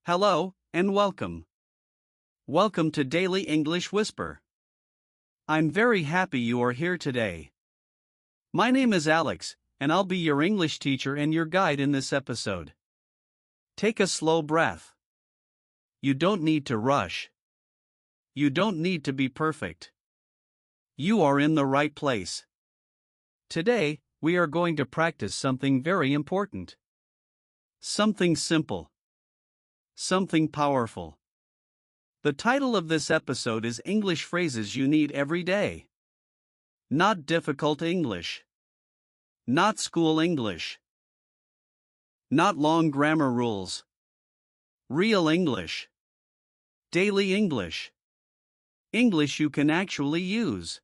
Hello, and welcome. Welcome to Daily English Whisper. I'm very happy you are here today. My name is Alex, and I'll be your English teacher and your guide in this episode. Take a slow breath. You don't need to rush. You don't need to be perfect. You are in the right place. Today, we are going to practice something very important. Something simple. Something powerful. The title of this episode is English Phrases You Need Every Day. Not difficult English. Not school English. Not long grammar rules. Real English. Daily English. English you can actually use.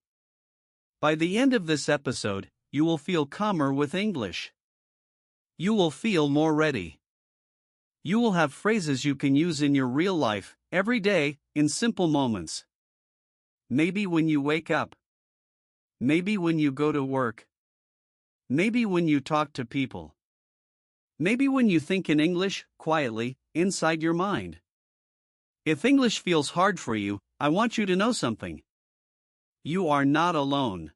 By the end of this episode, you will feel calmer with English. You will feel more ready. You will have phrases you can use in your real life, every day, in simple moments. Maybe when you wake up. Maybe when you go to work. Maybe when you talk to people. Maybe when you think in English, quietly, inside your mind. If English feels hard for you, I want you to know something. You are not alone.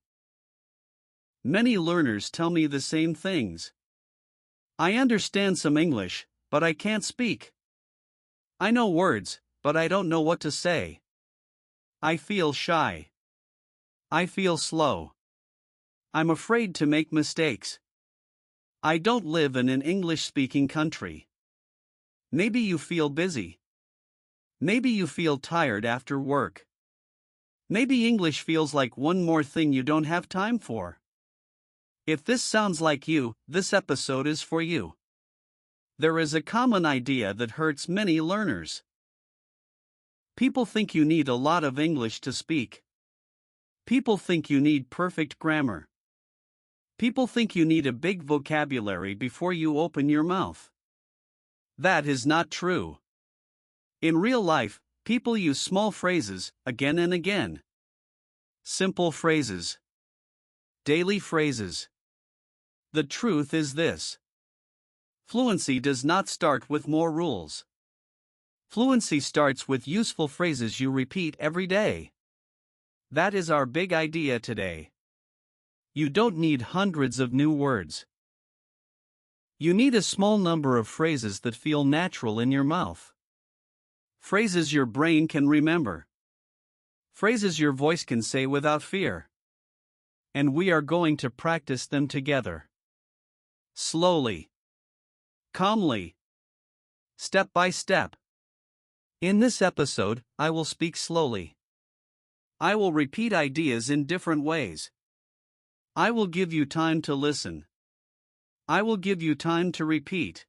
Many learners tell me the same things. I understand some English, but I can't speak. I know words, but I don't know what to say. I feel shy. I feel slow. I'm afraid to make mistakes. I don't live in an English-speaking country. Maybe you feel busy. Maybe you feel tired after work. Maybe English feels like one more thing you don't have time for. If this sounds like you, this episode is for you. There is a common idea that hurts many learners. People think you need a lot of English to speak. People think you need perfect grammar. People think you need a big vocabulary before you open your mouth. That is not true. In real life, people use small phrases, again and again. Simple phrases. Daily phrases. The truth is this. Fluency does not start with more rules. Fluency starts with useful phrases you repeat every day. That is our big idea today. You don't need hundreds of new words. You need a small number of phrases that feel natural in your mouth. Phrases your brain can remember. Phrases your voice can say without fear. And we are going to practice them together. Slowly. Calmly. Step by step. In this episode, I will speak slowly. I will repeat ideas in different ways. I will give you time to listen. I will give you time to repeat.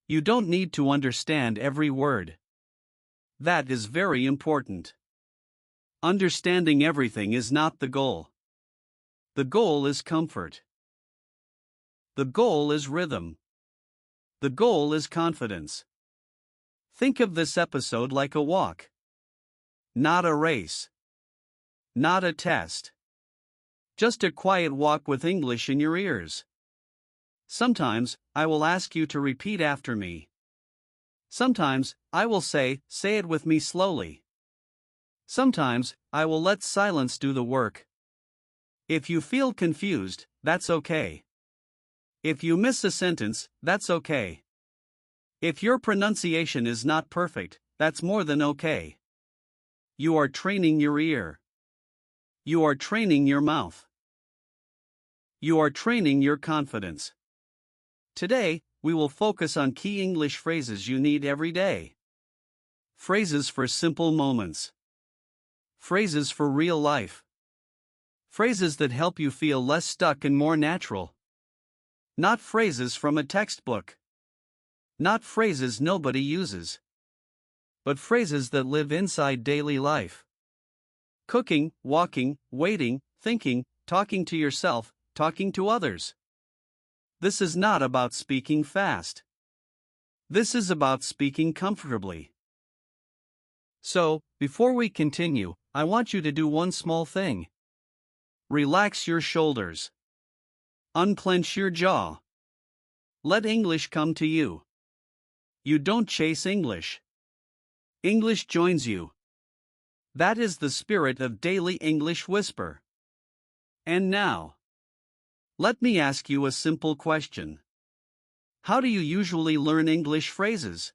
You don't need to understand every word. That is very important. Understanding everything is not the goal. The goal is comfort. The goal is rhythm. The goal is confidence. Think of this episode like a walk. Not a race. Not a test. Just a quiet walk with English in your ears. Sometimes, I will ask you to repeat after me. Sometimes, I will say it with me slowly. Sometimes, I will let silence do the work. If you feel confused, that's okay. If you miss a sentence, that's okay. If your pronunciation is not perfect, that's more than okay. You are training your ear. You are training your mouth. You are training your confidence. Today, we will focus on key English phrases you need every day. Phrases for simple moments. Phrases for real life. Phrases that help you feel less stuck and more natural. Not phrases from a textbook. Not phrases nobody uses. But phrases that live inside daily life. Cooking, walking, waiting, thinking, talking to yourself, talking to others. This is not about speaking fast. This is about speaking comfortably. So, before we continue, I want you to do one small thing. Relax your shoulders. Unclench your jaw. Let English come to you. You don't chase English. English joins you. That is the spirit of Daily English Whisper. And now, let me ask you a simple question. How do you usually learn English phrases?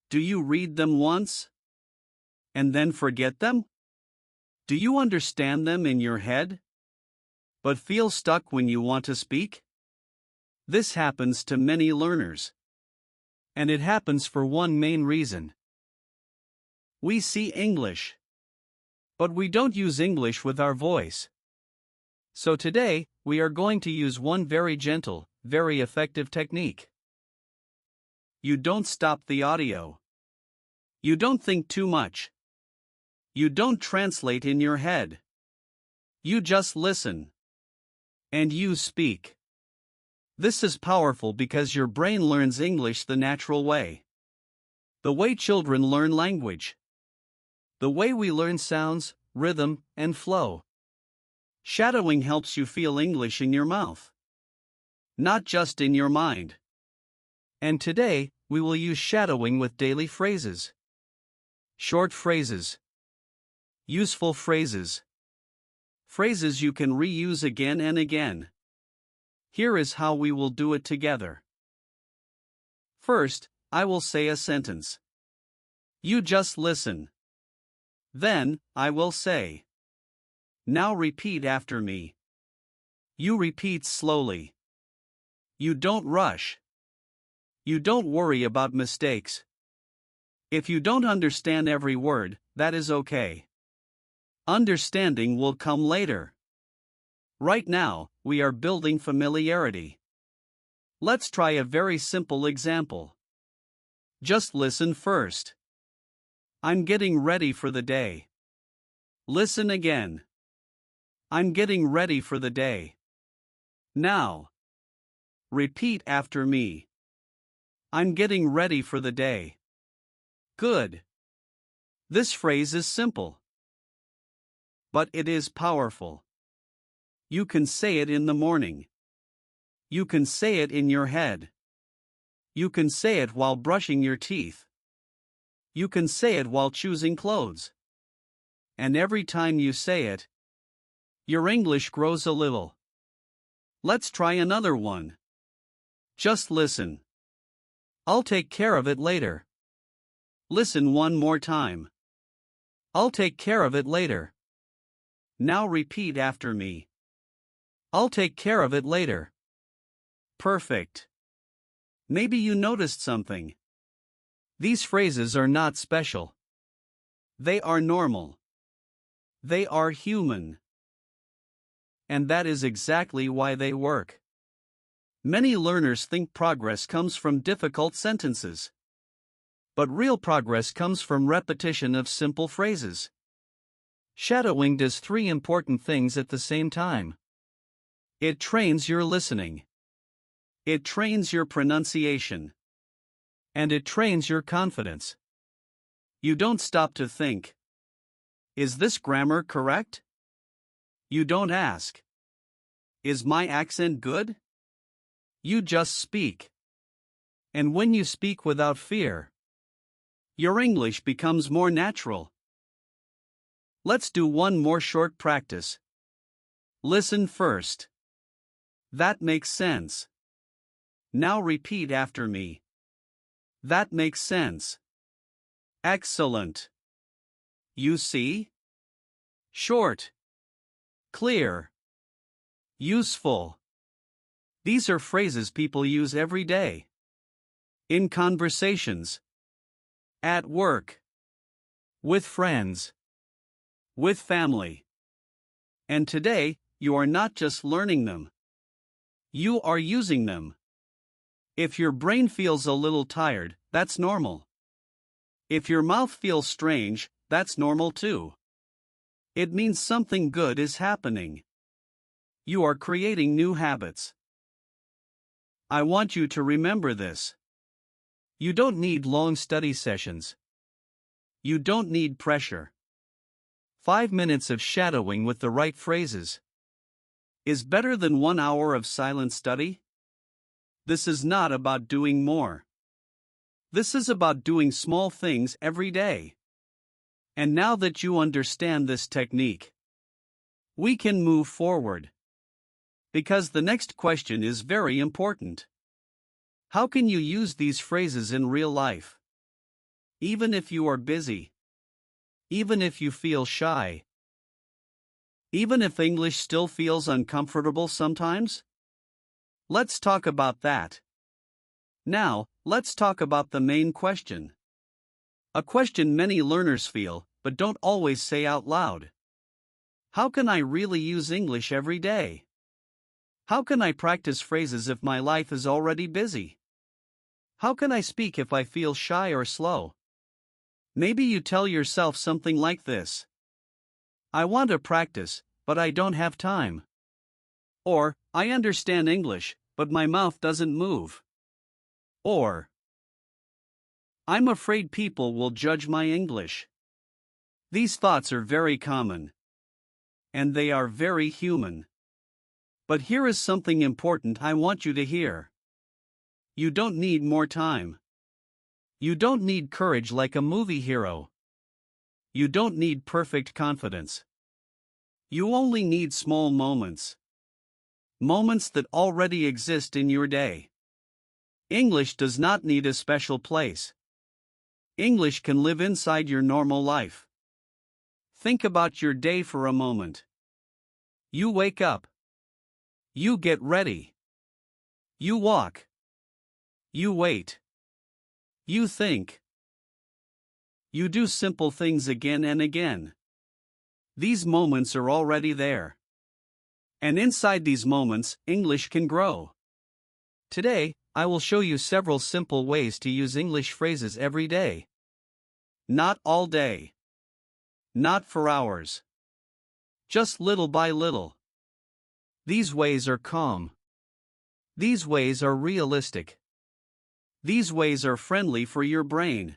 Do you read them once and then forget them? Do you understand them in your head, but feel stuck when you want to speak? This happens to many learners. And it happens for one main reason. We see English, but we don't use English with our voice. So today, we are going to use one very gentle, very effective technique. You don't stop the audio. You don't think too much. You don't translate in your head. You just listen. And you speak. This is powerful because your brain learns English the natural way. The way children learn language. The way we learn sounds, rhythm, and flow. Shadowing helps you feel English in your mouth, not just in your mind. And today, we will use shadowing with daily phrases. Short phrases. Useful phrases. Phrases you can reuse again and again. Here is how we will do it together. First, I will say a sentence. You just listen. Then, I will say. Now repeat after me. You repeat slowly. You don't rush. You don't worry about mistakes. If you don't understand every word, that is okay. Understanding will come later. Right now, we are building familiarity. Let's try a very simple example. Just listen first. I'm getting ready for the day. Listen again. I'm getting ready for the day. Now. Repeat after me. I'm getting ready for the day. Good. This phrase is simple, but it is powerful. You can say it in the morning. You can say it in your head. You can say it while brushing your teeth. You can say it while choosing clothes. And every time you say it, your English grows a little. Let's try another one. Just listen. I'll take care of it later. Listen one more time. I'll take care of it later. Now repeat after me. I'll take care of it later. Perfect. Maybe you noticed something. These phrases are not special. They are normal. They are human. And that is exactly why they work. Many learners think progress comes from difficult sentences. But real progress comes from repetition of simple phrases. Shadowing does three important things at the same time. It trains your listening. It trains your pronunciation. And it trains your confidence. You don't stop to think. Is this grammar correct? You don't ask. Is my accent good? You just speak. And when you speak without fear, your English becomes more natural. Let's do one more short practice. Listen first. That makes sense. Now repeat after me. That makes sense. Excellent. You see? Short. Clear. Useful. These are phrases people use every day. In conversations. At work. With friends. With family. And today, you are not just learning them. You are using them. If your brain feels a little tired, that's normal. If your mouth feels strange, that's normal too. It means something good is happening. You are creating new habits. I want you to remember this. You don't need long study sessions. You don't need pressure. 5 minutes of shadowing with the right phrases is better than 1 hour of silent study. This is not about doing more. This is about doing small things every day. And now that you understand this technique, we can move forward. Because the next question is very important. How can you use these phrases in real life? Even if you are busy. Even if you feel shy. Even if English still feels uncomfortable sometimes? Let's talk about that. Now, let's talk about the main question. A question many learners feel, but don't always say out loud. How can I really use English every day? How can I practice phrases if my life is already busy? How can I speak if I feel shy or slow? Maybe you tell yourself something like this. I want to practice, but I don't have time. Or, I understand English, but my mouth doesn't move. Or, I'm afraid people will judge my English. These thoughts are very common. And they are very human. But here is something important I want you to hear. You don't need more time. You don't need courage like a movie hero. You don't need perfect confidence. You only need small moments. Moments that already exist in your day. English does not need a special place. English can live inside your normal life. Think about your day for a moment. You wake up. You get ready. You walk. You wait. You think. You do simple things again and again. These moments are already there. And inside these moments, English can grow. Today, I will show you several simple ways to use English phrases every day. Not all day. Not for hours. Just little by little. These ways are calm. These ways are realistic. These ways are friendly for your brain.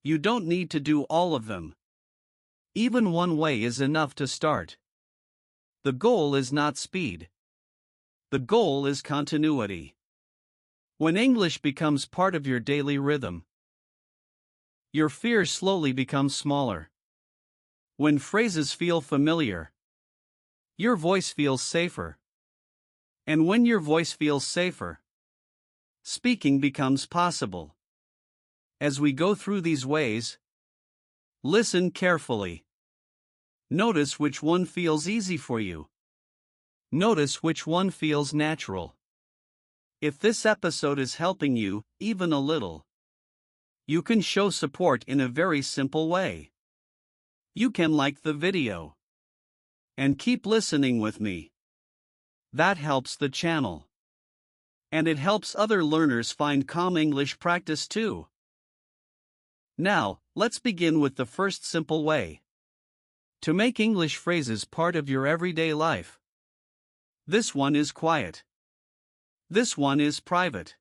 You don't need to do all of them. Even one way is enough to start. The goal is not speed. The goal is continuity. When English becomes part of your daily rhythm, your fears slowly become smaller. When phrases feel familiar, your voice feels safer. And when your voice feels safer, speaking becomes possible. As we go through these ways, listen carefully. Notice which one feels easy for you. Notice which one feels natural. If this episode is helping you, even a little, you can show support in a very simple way. You can like the video. And keep listening with me. That helps the channel. And it helps other learners find calm English practice too. Now, let's begin with the first simple way. To make English phrases part of your everyday life. This one is quiet. This one is private.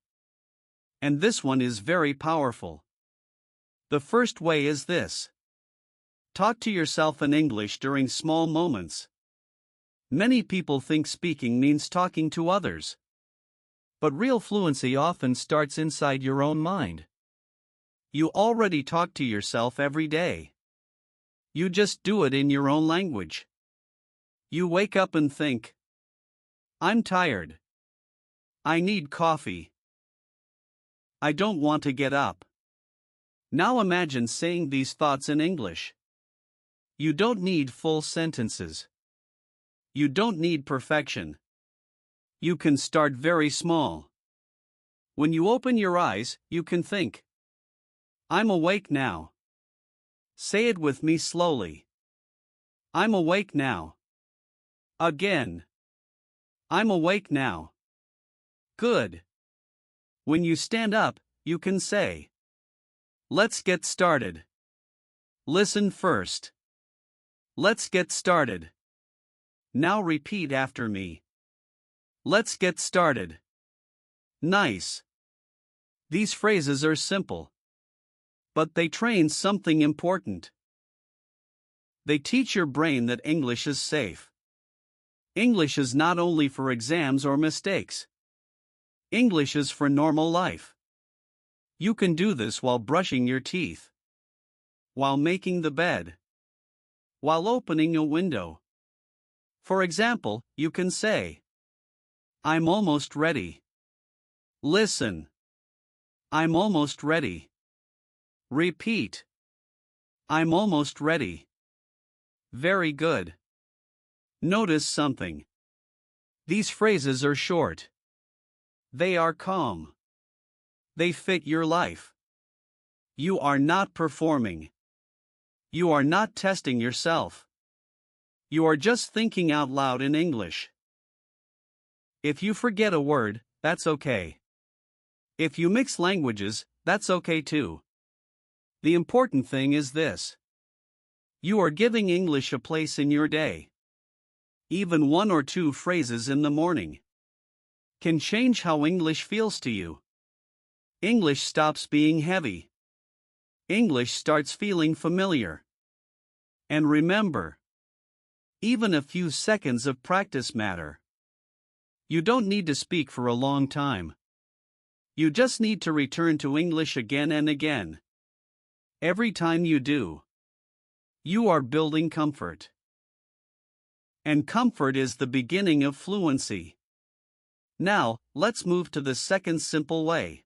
And this one is very powerful. The first way is this. Talk to yourself in English during small moments. Many people think speaking means talking to others. But real fluency often starts inside your own mind. You already talk to yourself every day. You just do it in your own language. You wake up and think, I'm tired. I need coffee. I don't want to get up. Now imagine saying these thoughts in English. You don't need full sentences. You don't need perfection. You can start very small. When you open your eyes, you can think, I'm awake now. Say it with me slowly. I'm awake now. Again. I'm awake now. Good. When you stand up, you can say, let's get started. Listen first. Let's get started. Now repeat after me. Let's get started. Nice. These phrases are simple. But they train something important. They teach your brain that English is safe. English is not only for exams or mistakes. English is for normal life. You can do this while brushing your teeth, while making the bed, while opening a window. For example, you can say, I'm almost ready. Listen. I'm almost ready. Repeat. I'm almost ready. Very good. Notice something. These phrases are short. They are calm. They fit your life. You are not performing. You are not testing yourself. You are just thinking out loud in English. If you forget a word, that's okay. If you mix languages, that's okay too. The important thing is this. You are giving English a place in your day. Even 1 or 2 phrases in the morning can change how English feels to you. English stops being heavy. English starts feeling familiar. And remember, even a few seconds of practice matter. You don't need to speak for a long time. You just need to return to English again and again. Every time you do, you are building comfort. And comfort is the beginning of fluency. Now, let's move to the second simple way.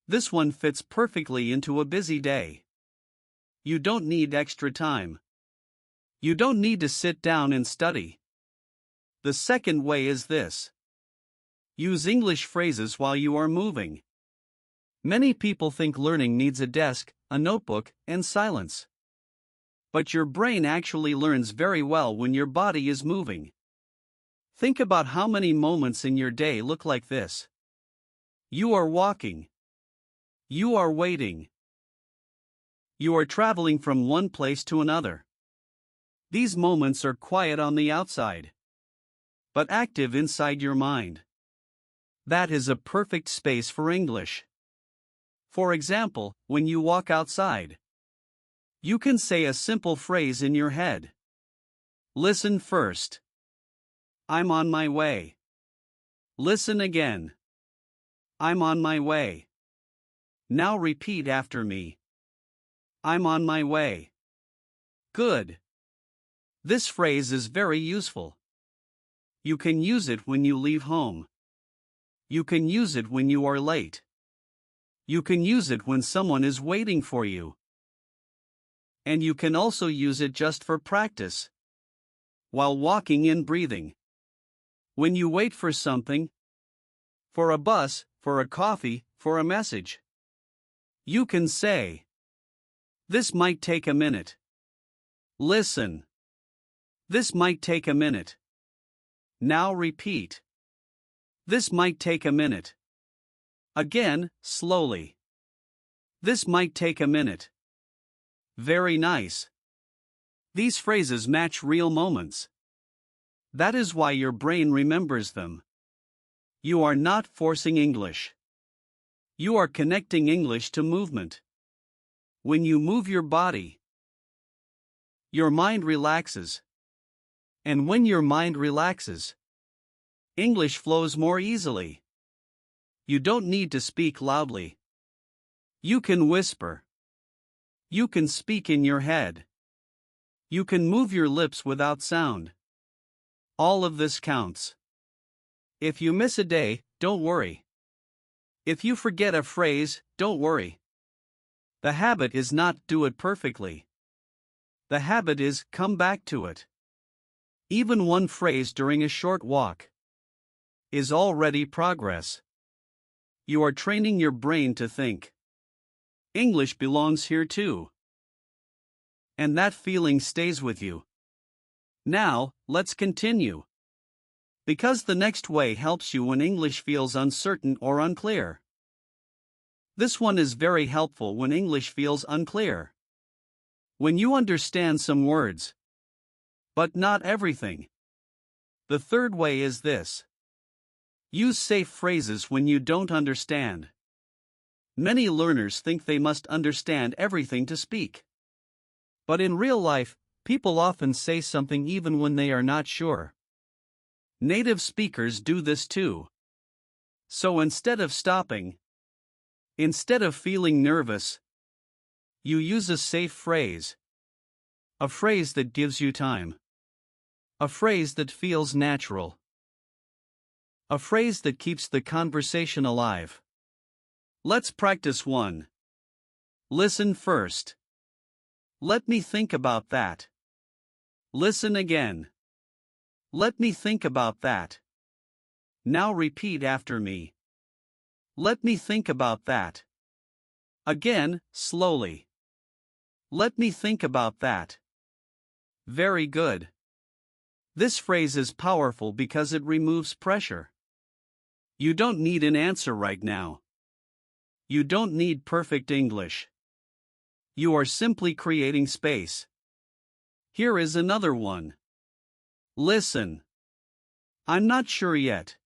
This one fits perfectly into a busy day. You don't need extra time. You don't need to sit down and study. The second way is this. Use English phrases while you are moving. Many people think learning needs a desk, a notebook, and silence. But your brain actually learns very well when your body is moving. Think about how many moments in your day look like this. You are walking. You are waiting. You are traveling from one place to another. These moments are quiet on the outside, but active inside your mind. That is a perfect space for English. For example, when you walk outside, you can say a simple phrase in your head. Listen first. I'm on my way. Listen again. I'm on my way. Now repeat after me. I'm on my way. Good. This phrase is very useful. You can use it when you leave home. You can use it when you are late. You can use it when someone is waiting for you. And you can also use it just for practice. While walking and breathing. When you wait for something. For a bus, for a coffee, for a message. You can say, this might take a minute. Listen. This might take a minute. Now repeat. This might take a minute. Again, slowly. This might take a minute. Very nice. These phrases match real moments. That is why your brain remembers them. You are not forcing English. You are connecting English to movement. When you move your body, your mind relaxes. And when your mind relaxes, English flows more easily. You don't need to speak loudly. You can whisper. You can speak in your head. You can move your lips without sound. All of this counts. If you miss a day, don't worry. If you forget a phrase, don't worry. The habit is not do it perfectly. The habit is come back to it. Even one phrase during a short walk is already progress. You are training your brain to think. English belongs here too. And that feeling stays with you. Now, let's continue. Because the next way helps you when English feels uncertain or unclear. This one is very helpful when English feels unclear. When you understand some words, but not everything. The third way is this. Use safe phrases when you don't understand. Many learners think they must understand everything to speak. But in real life, people often say something even when they are not sure. Native speakers do this too. So instead of stopping, Instead of feeling nervous, you use a safe phrase. A phrase that gives you time. A phrase that feels natural. A phrase that keeps the conversation alive. Let's practice one. Listen first. Let me think about that. Listen again. Let me think about that. Now repeat after me. Let me think about that. Again, slowly. Let me think about that. Very good. This phrase is powerful because it removes pressure. You don't need an answer right now. You don't need perfect English. You are simply creating space. Here is another one. Listen. I'm not sure yet.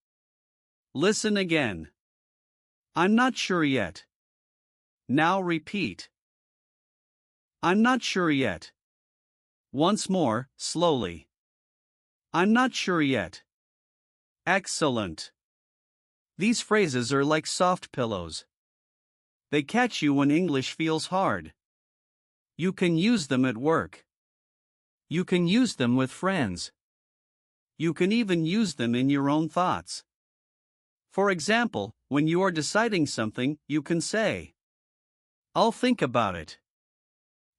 Listen again. I'm not sure yet. Now repeat. I'm not sure yet. Once more, slowly. I'm not sure yet. Excellent. These phrases are like soft pillows. They catch you when English feels hard. You can use them at work. You can use them with friends. You can even use them in your own thoughts. For example, when you are deciding something, you can say, I'll think about it.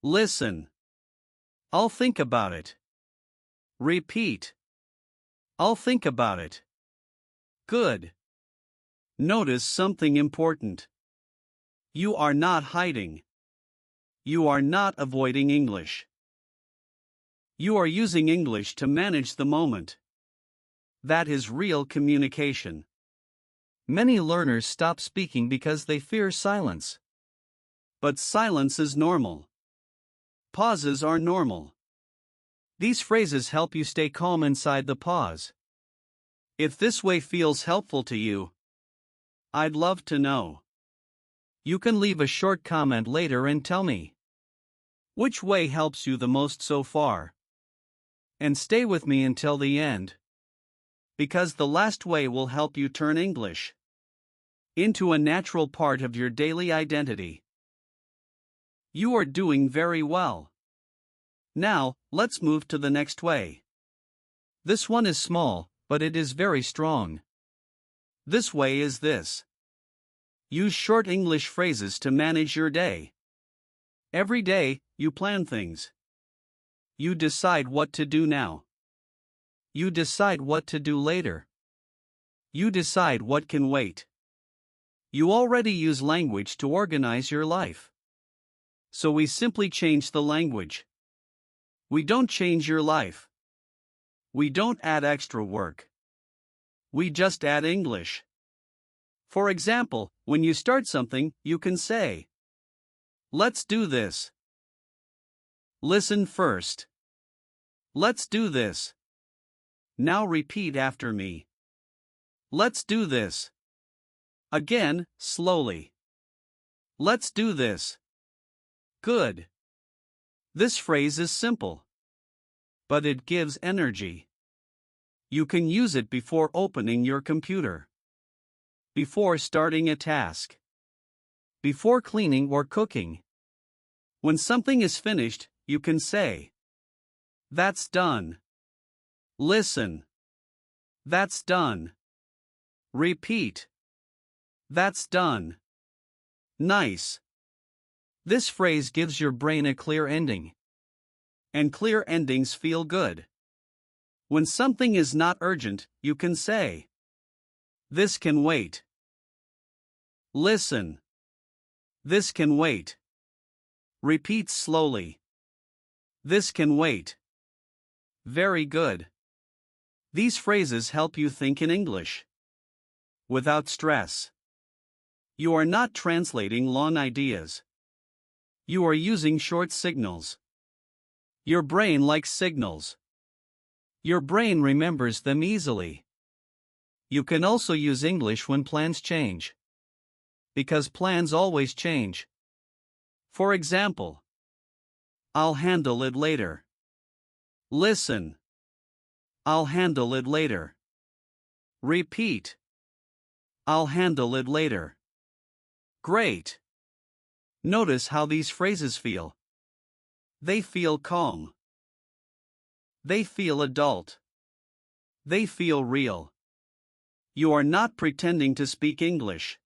Listen. I'll think about it. Repeat. I'll think about it. Good. Notice something important. You are not hiding. You are not avoiding English. You are using English to manage the moment. That is real communication. Many learners stop speaking because they fear silence. But silence is normal. Pauses are normal. These phrases help you stay calm inside the pause. If this way feels helpful to you, I'd love to know. You can leave a short comment later and tell me which way helps you the most so far. And stay with me until the end, because the last way will help you turn English into a natural part of your daily identity. You are doing very well. Now, let's move to the next way. This one is small, but it is very strong. This way is this. Use short English phrases to manage your day. Every day, you plan things. You decide what to do now. You decide what to do later. You decide what can wait. You already use language to organize your life. So we simply change the language. We don't change your life. We don't add extra work. We just add English. For example, when you start something, you can say, Let's do this. Listen first. Let's do this. Now repeat after me. Let's do this. Again, slowly. Let's do this. Good. This phrase is simple, but it gives energy. You can use it before opening your computer, before starting a task, before cleaning or cooking. When something is finished, you can say, That's done. Listen. That's done. Repeat. That's done. Nice. This phrase gives your brain a clear ending. And clear endings feel good. When something is not urgent, you can say, This can wait. Listen. This can wait. Repeat slowly. This can wait. Very good. These phrases help you think in English without stress. You are not translating long ideas. You are using short signals. Your brain likes signals. Your brain remembers them easily. You can also use English when plans change, because plans always change. For example, I'll handle it later. Listen. I'll handle it later. Repeat. I'll handle it later. Great! Notice how these phrases feel. They feel calm. They feel adult. They feel real. You are not pretending to speak English.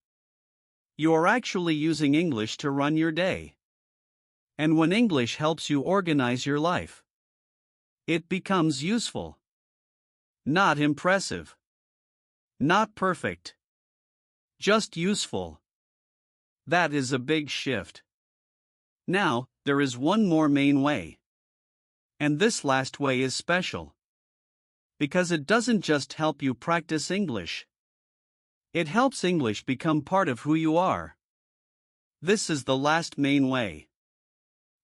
You are actually using English to run your day. And when English helps you organize your life, it becomes useful. Not impressive. Not perfect. Just useful. That is a big shift. Now, there is one more main way. And this last way is special. Because it doesn't just help you practice English. It helps English become part of who you are. This is the last main way.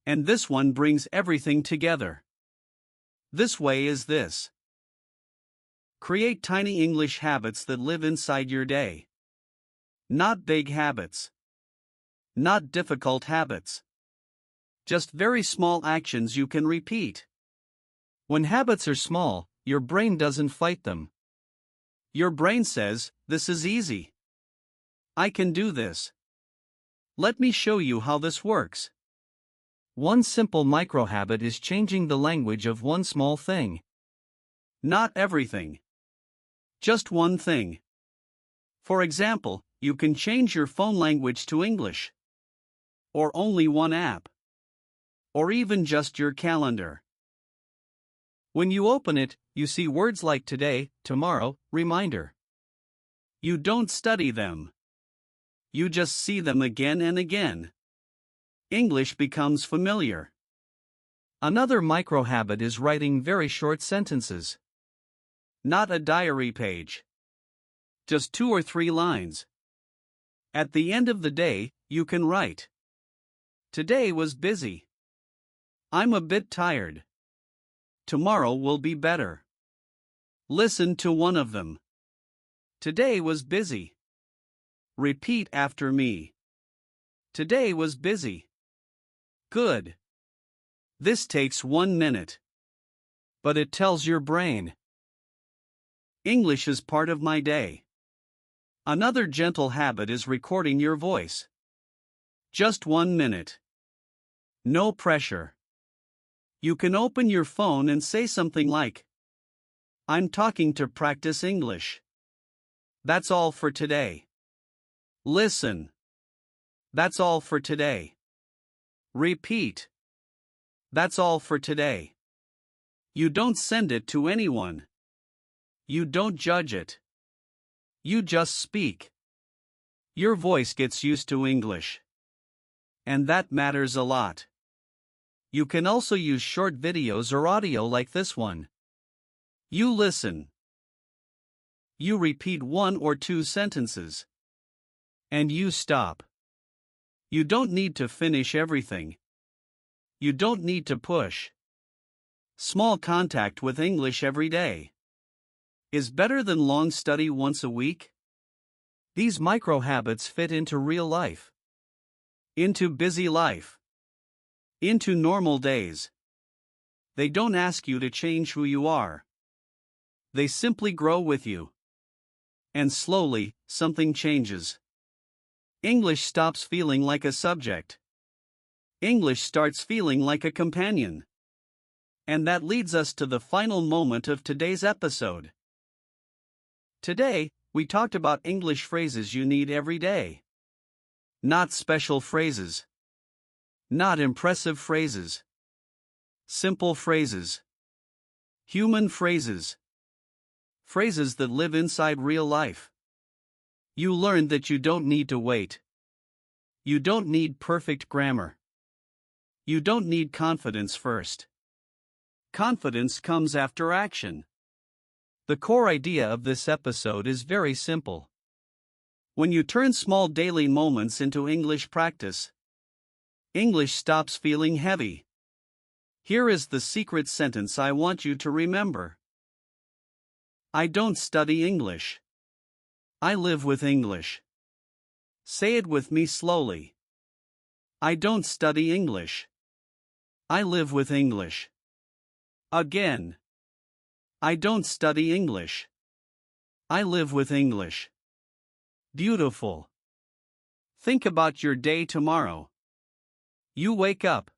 And this one brings everything together. This way is this. Create tiny English habits that live inside your day. Not big habits. Not difficult habits. Just very small actions you can repeat. When habits are small, your brain doesn't fight them. Your brain says, "This is easy. I can do this. Let me show you how this works." One simple microhabit is changing the language of one small thing. Not everything. Just one thing. For example, you can change your phone language to English. Or only one app. Or even just your calendar. When you open it, you see words like today, tomorrow, reminder. You don't study them. You just see them again and again. English becomes familiar. Another microhabit is writing very short sentences. Not a diary page. Just 2 or 3 lines. At the end of the day, you can write. Today was busy. I'm a bit tired. Tomorrow will be better. Listen to one of them. Today was busy. Repeat after me. Today was busy. Good. This takes 1 minute. But it tells your brain. English is part of my day. Another gentle habit is recording your voice. Just 1 minute. No pressure. You can open your phone and say something like, "I'm talking to practice English. That's all for today. Listen. That's all for today. Repeat. That's all for today." You don't send it to anyone. You don't judge it. You just speak. Your voice gets used to English. And that matters a lot. You can also use short videos or audio like this one. You listen. You repeat 1 or 2 sentences. And you stop. You don't need to finish everything. You don't need to push. Small contact with English every day is better than long study once a week. These micro habits fit into real life. Into busy life. Into normal days. They don't ask you to change who you are. They simply grow with you. And slowly, something changes. English stops feeling like a subject. English starts feeling like a companion. And that leads us to the final moment of today's episode. Today, we talked about English phrases you need every day. Not special phrases. Not impressive phrases. Simple phrases. Human phrases. Phrases that live inside real life. You learned that you don't need to wait. You don't need perfect grammar. You don't need confidence first. Confidence comes after action. The core idea of this episode is very simple. When you turn small daily moments into English practice, English stops feeling heavy. Here is the secret sentence I want you to remember. I don't study English. I live with English. Say it with me slowly. I don't study English. I live with English. Again. I don't study English. I live with English. Beautiful. Think about your day tomorrow. You wake up.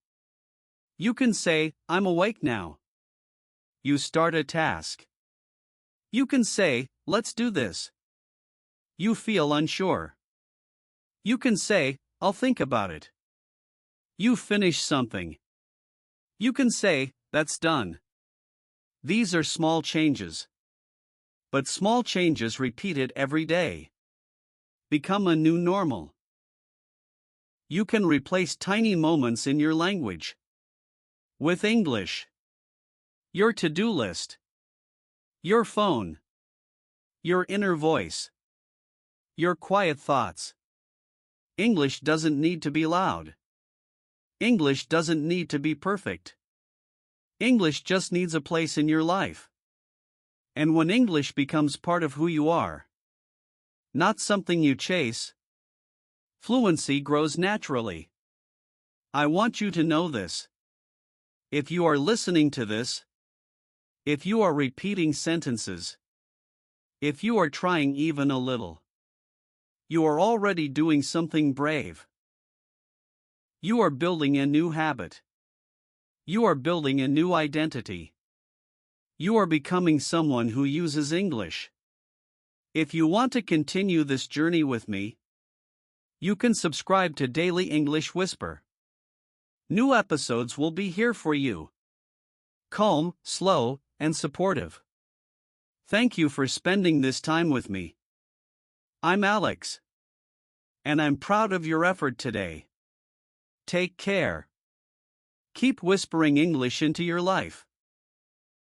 You can say, I'm awake now. You start a task. You can say, let's do this. You feel unsure. You can say, I'll think about it. You finish something. You can say, that's done. These are small changes. But small changes repeated every day become a new normal. You can replace tiny moments in your language with English. Your to-do list. Your phone. Your inner voice. Your quiet thoughts. English doesn't need to be loud. English doesn't need to be perfect. English just needs a place in your life. And when English becomes part of who you are, not something you chase, fluency grows naturally. I want you to know this. If you are listening to this, if you are repeating sentences, if you are trying even a little, you are already doing something brave. You are building a new habit. You are building a new identity. You are becoming someone who uses English. If you want to continue this journey with me, you can subscribe to Daily English Whisper. New episodes will be here for you. Calm, slow, and supportive. Thank you for spending this time with me. I'm Alex. And I'm proud of your effort today. Take care. Keep whispering English into your life.